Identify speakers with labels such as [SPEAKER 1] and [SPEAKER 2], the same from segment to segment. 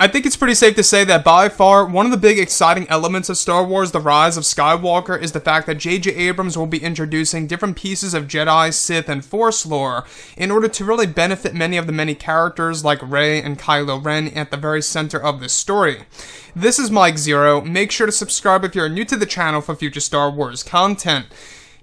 [SPEAKER 1] I think it's pretty safe to say that by far, one of the big exciting elements of Star Wars The Rise of Skywalker is the fact that J.J. Abrams will be introducing different pieces of Jedi, Sith, and Force lore in order to really benefit many of the many characters like Rey and Kylo Ren at the very center of this story. This is Mike Zero. Make sure to subscribe if you're new to the channel for future Star Wars content.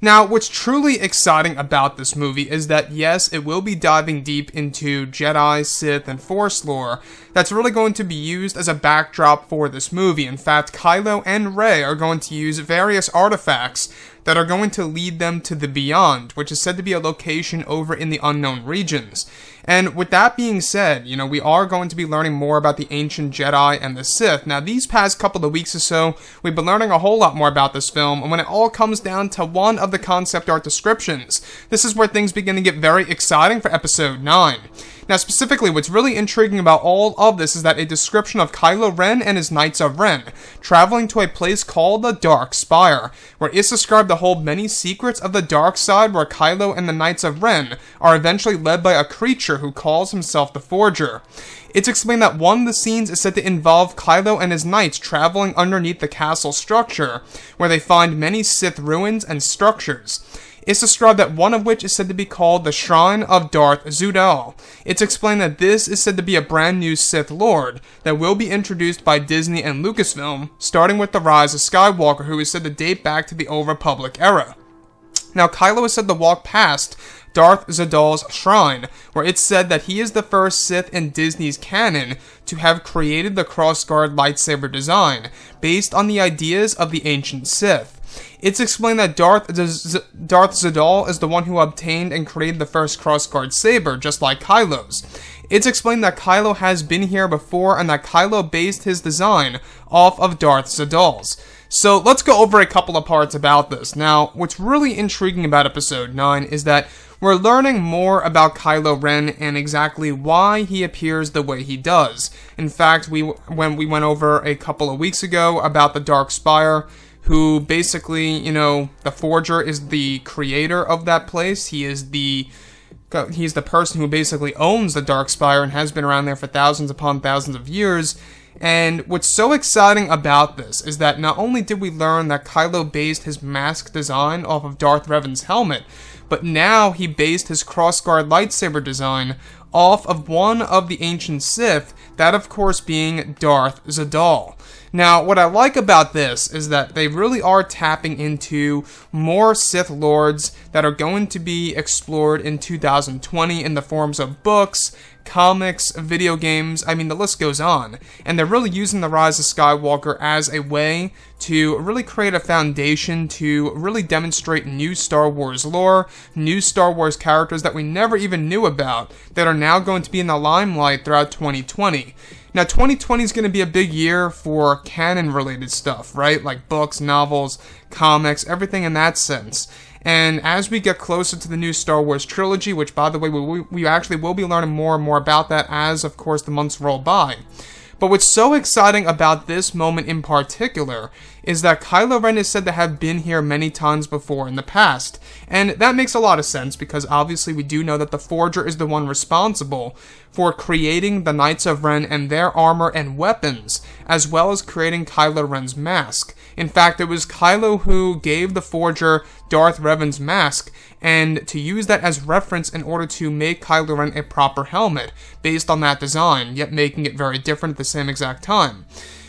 [SPEAKER 1] Now, what's truly exciting about this movie is that, yes, it will be diving deep into Jedi, Sith, and Force lore that's really going to be used as a backdrop for this movie. In fact, Kylo and Rey are going to use various artifacts that are going to lead them to the Beyond, which is said to be a location over in the unknown regions. And with that being said, we are going to be learning more about the ancient Jedi and the Sith. Now, these past couple of weeks or so, we've been learning a whole lot more about this film, and when it all comes down to one of the concept art descriptions, this is where things begin to get very exciting for Episode 9. Now, specifically, what's really intriguing about all of this is that a description of Kylo Ren and his Knights of Ren traveling to a place called the Dark Spire, where it's described to hold many secrets of the dark side, where Kylo and the Knights of Ren are eventually led by a creature who calls himself the Forger. It's explained that one of the scenes is said to involve Kylo and his knights traveling underneath the castle structure, where they find many Sith ruins and structures. It's described that one of which is said to be called the Shrine of Darth Zudal. It's explained that this is said to be a brand new Sith Lord that will be introduced by Disney and Lucasfilm, starting with the rise of Skywalker, who is said to date back to the Old Republic era. Now, Kylo is said to walk past Darth Zudal's shrine, where it's said that he is the first Sith in Disney's canon to have created the crossguard lightsaber design, based on the ideas of the ancient Sith. It's explained that Darth Zudal is the one who obtained and created the first crossguard saber, just like Kylo's. It's explained that Kylo has been here before and that Kylo based his design off of Darth Zudal's. So let's go over a couple of parts about this. Now, what's really intriguing about Episode 9 is that we're learning more about Kylo Ren and exactly why he appears the way he does. In fact, when we went over a couple of weeks ago about the Dark Spire, who basically, the Forger is the creator of that place. He's the person who basically owns the Dark Spire and has been around there for thousands upon thousands of years. And what's so exciting about this is that not only did we learn that Kylo based his mask design off of Darth Revan's helmet, but now he based his crossguard lightsaber design off of one of the ancient Sith, that of course being Darth Zudal. Now, what I like about this is that they really are tapping into more Sith Lords that are going to be explored in 2020 in the forms of books, comics, video games, the list goes on. And they're really using The Rise of Skywalker as a way to really create a foundation to really demonstrate new Star Wars lore, new Star Wars characters that we never even knew about, that are now going to be in the limelight throughout 2020. Now, 2020 is going to be a big year for canon-related stuff, right? Like books, novels, comics, everything in that sense. And as we get closer to the new Star Wars trilogy, which, by the way, we actually will be learning more and more about that as, of course, the months roll by. But what's so exciting about this moment in particular is that Kylo Ren is said to have been here many times before in the past. And that makes a lot of sense because obviously we do know that the Forger is the one responsible for creating the Knights of Ren and their armor and weapons, as well as creating Kylo Ren's mask. In fact, it was Kylo who gave the Forger Darth Revan's mask, and to use that as reference in order to make Kylo Ren a proper helmet, based on that design, yet making it very different at the same exact time.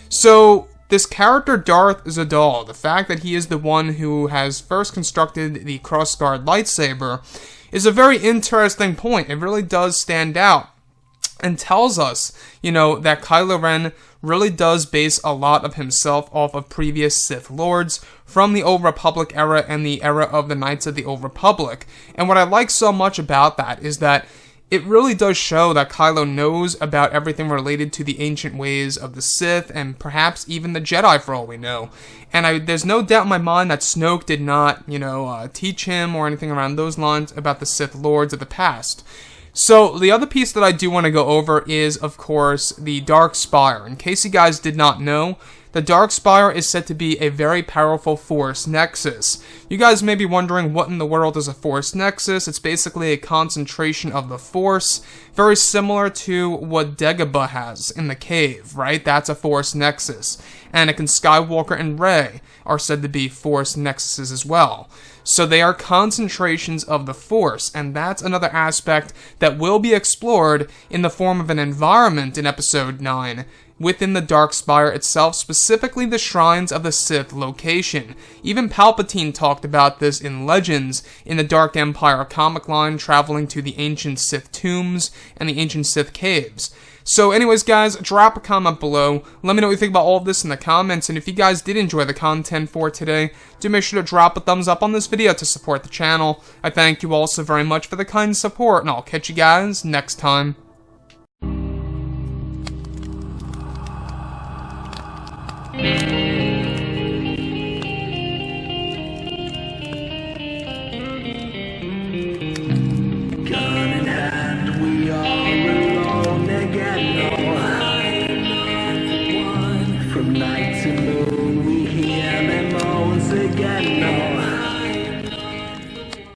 [SPEAKER 1] So, this character Darth Zudal, the fact that he is the one who has first constructed the crossguard lightsaber, is a very interesting point. It really does stand out and tells us, that Kylo Ren really does base a lot of himself off of previous Sith Lords from the Old Republic era and the era of the Knights of the Old Republic. And what I like so much about that is that it really does show that Kylo knows about everything related to the ancient ways of the Sith and perhaps even the Jedi for all we know. And there's no doubt in my mind that Snoke did not, teach him or anything around those lines about the Sith Lords of the past. So, the other piece that I do want to go over is, of course, the Dark Spire. In case you guys did not know, the Dark Spire is said to be a very powerful Force Nexus. You guys may be wondering what in the world is a Force Nexus. It's basically a concentration of the Force, very similar to what Dagobah has in the cave, right? That's a Force Nexus. Anakin Skywalker and Rey are said to be Force Nexuses as well. So they are concentrations of the Force, and that's another aspect that will be explored in the form of an environment in Episode 9, within the Dark Spire itself, specifically the Shrines of the Sith location. Even Palpatine talked about this in Legends in the Dark Empire comic line, traveling to the ancient Sith tombs and the ancient Sith caves. So anyways, guys, drop a comment below. Let me know what you think about all of this in the comments, and if you guys did enjoy the content for today, do make sure to drop a thumbs up on this video to support the channel. I thank you all so very much for the kind support, and I'll catch you guys next time.